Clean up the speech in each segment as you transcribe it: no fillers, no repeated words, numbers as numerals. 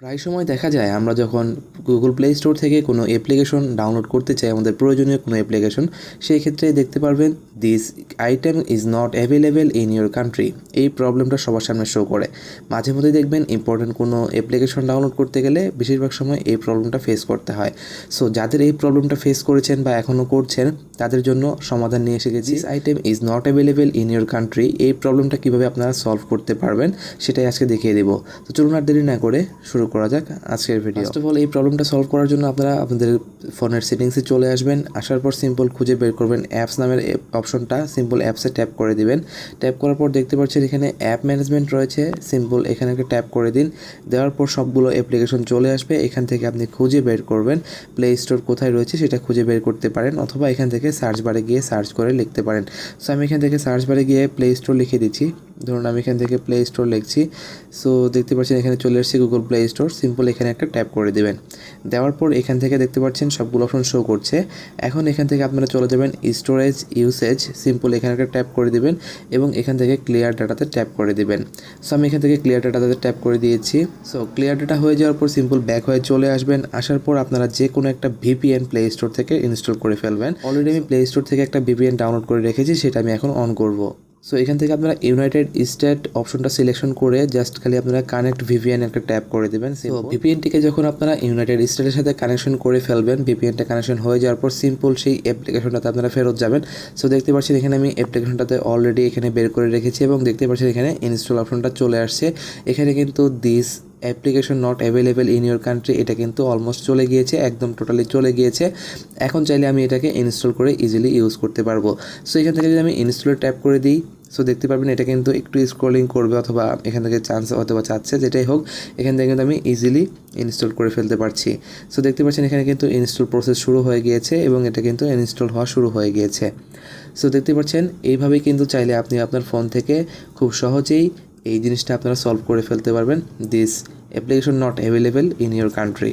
প্রায় সময় দেখা যায় আমরা যখন গুগল প্লে স্টোর থেকে কোনো অ্যাপ্লিকেশন ডাউনলোড করতে চাই, আমাদের প্রয়োজনীয় কোনো অ্যাপ্লিকেশন, সেই ক্ষেত্রে দেখতে পারবেন this item is not available in your country. এই প্রবলেমটা সবার সামনে শো করে। মাঝে মধ্যে দেখবেন ইম্পর্টেন্ট কোনো অ্যাপ্লিকেশন ডাউনলোড করতে গেলে বেশিরভাগ সময় এই প্রবলেমটা ফেস করতে হয়। সো যাদের এই প্রবলেমটা ফেস করেছেন বা এখনও করছেন, তাদের জন্য সমাধান নিয়ে এসে গেছি। This item is not available in your country, এই প্রবলেমটা কীভাবে আপনারা সলভ করতে পারবেন সেটাই আজকে দেখিয়ে দেবো। তো চলুন আর দেরি না করে শুরু করা যাক আজকের ভিডিও। ফার্স্ট অফ অল, এই প্রবলেমটা সলভ করার জন্য আপনারা আপনাদের ফোনের সেটিংসে চলে আসবেন। আসার পর সিম্পল খুঁজে বের করবেন অ্যাপস নামের অপশনটা, সিম্পল অ্যাপসে ট্যাপ করে দিবেন। ট্যাপ করার পর দেখতে পাচ্ছেন এখানে অ্যাপ ম্যানেজমেন্ট রয়েছে, সিম্পল এখানে একটা ট্যাপ করে দিন। দেওয়ার পর সবগুলো অ্যাপ্লিকেশন চলে আসবে। এখান থেকে আপনি খুঁজে বের করবেন প্লে স্টোর কোথায় রয়েছে সেটা খুঁজে বের করতে পারেন, অথবা এখান থেকে সার্চ বারে গিয়ে সার্চ করে লিখতে পারেন। সো আমি এখান থেকে সার্চ বারে গিয়ে প্লে স্টোর লিখে দিচ্ছি। ধরুন আমি এখান থেকে প্লে স্টোর লিখছি। সো দেখতে পাচ্ছেন এখানে চলে এসেছে গুগল প্লে স্টোর। সিম্পল এখানে একটা ট্যাপ করে দেবেন। দেওয়ার পর এখান থেকে দেখতে পাচ্ছেন সবগুলো অপশন শো করছে। এখন এখান থেকে আপনারা চলে যাবেন স্টোরেজ ইউসেজ, সিম্পল এখানে একটা ট্যাপ করে দিবেন এবং এখান থেকে ক্লিয়ার ডাটাতে ট্যাপ করে দিবেন। সো আমি এখান থেকে ক্লিয়ার ডাটাতে ট্যাপ করে দিয়েছি। সো ক্লিয়ার ডাটা হয়ে যাওয়ার পর সিম্পল ব্যাক হয়ে চলে আসবেন। আসার পর আপনারা যে কোনো একটা ভিপিএন প্লে স্টোর থেকে ইনস্টল করে ফেলবেন। অলরেডি আমি প্লে স্টোর থেকে একটা ভিপিএন ডাউনলোড করে রেখেছি, সেটা আমি এখন অন করব। সো এখান থেকে আপনারা ইউনাইটেড স্টেট অপশনটা সিলেকশন করে জাস্ট খালি আপনারা কানেক্ট ভিপিএন একটা ট্যাপ করে দেবেন। সো ভিপিএনটিকে যখন আপনারা ইউনাইটেড স্টেটের সাথে কানেকশন করে ফেলবেন, ভিপিএনটা কানেকশন হয়ে যাওয়ার পর সিম্পল সেই অ্যাপ্লিকেশনটাতে আপনারা ফেরত যাবেন। সো দেখতে পাচ্ছেন এখানে আমি অ্যাপ্লিকেশনটাতে অলরেডি এখানে বের করে রেখেছি এবং দেখতে পাচ্ছেন এখানে ইনস্টল অপশনটা চলে আসছে। এখানে কিন্তু this application not available in your country, এটা কিন্তু অলমোস্ট চলে গিয়েছে, একদম টোটালি চলে গিয়েছে। এখন চাইলে আমি এটাকে ইনস্টল করে ইজিলি ইউজ করতে পারবো। সো এখান থেকে যদি আমি ইনস্টলে ট্যাপ করে দিই, সো দেখতে পারবেন এটা কিন্তু একটু স্ক্রলিং করবে, অথবা এখান থেকে চান্স অথবা চাচ্ছে, যেটাই হোক এখান থেকে কিন্তু আমি ইজিলি ইনস্টল করে ফেলতে পারছি। সো দেখতে পাচ্ছেন এখানে কিন্তু ইনস্টল প্রসেস শুরু হয়ে গিয়েছে এবং এটা কিন্তু ইনস্টল হওয়া শুরু হয়ে গিয়েছে। সো দেখতে পাচ্ছেন এইভাবেই কিন্তু চাইলে আপনি আপনার ফোন থেকে খুব সহজেই এই জিনিসটা আপনারা সলভ করে ফেলতে পারবেন, this application not available in your country.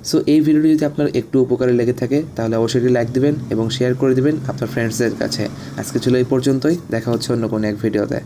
So এই ভিডিওটি যদি আপনার একটু উপকারে লেগে থাকে তাহলে অবশ্যই লাইক দিবেন এবং শেয়ার করে দিবেন আপনার ফ্রেন্ডসদের কাছে। আজকে ছিল এই পর্যন্তই, দেখা হচ্ছে অন্য কোনো এক ভিডিওতে।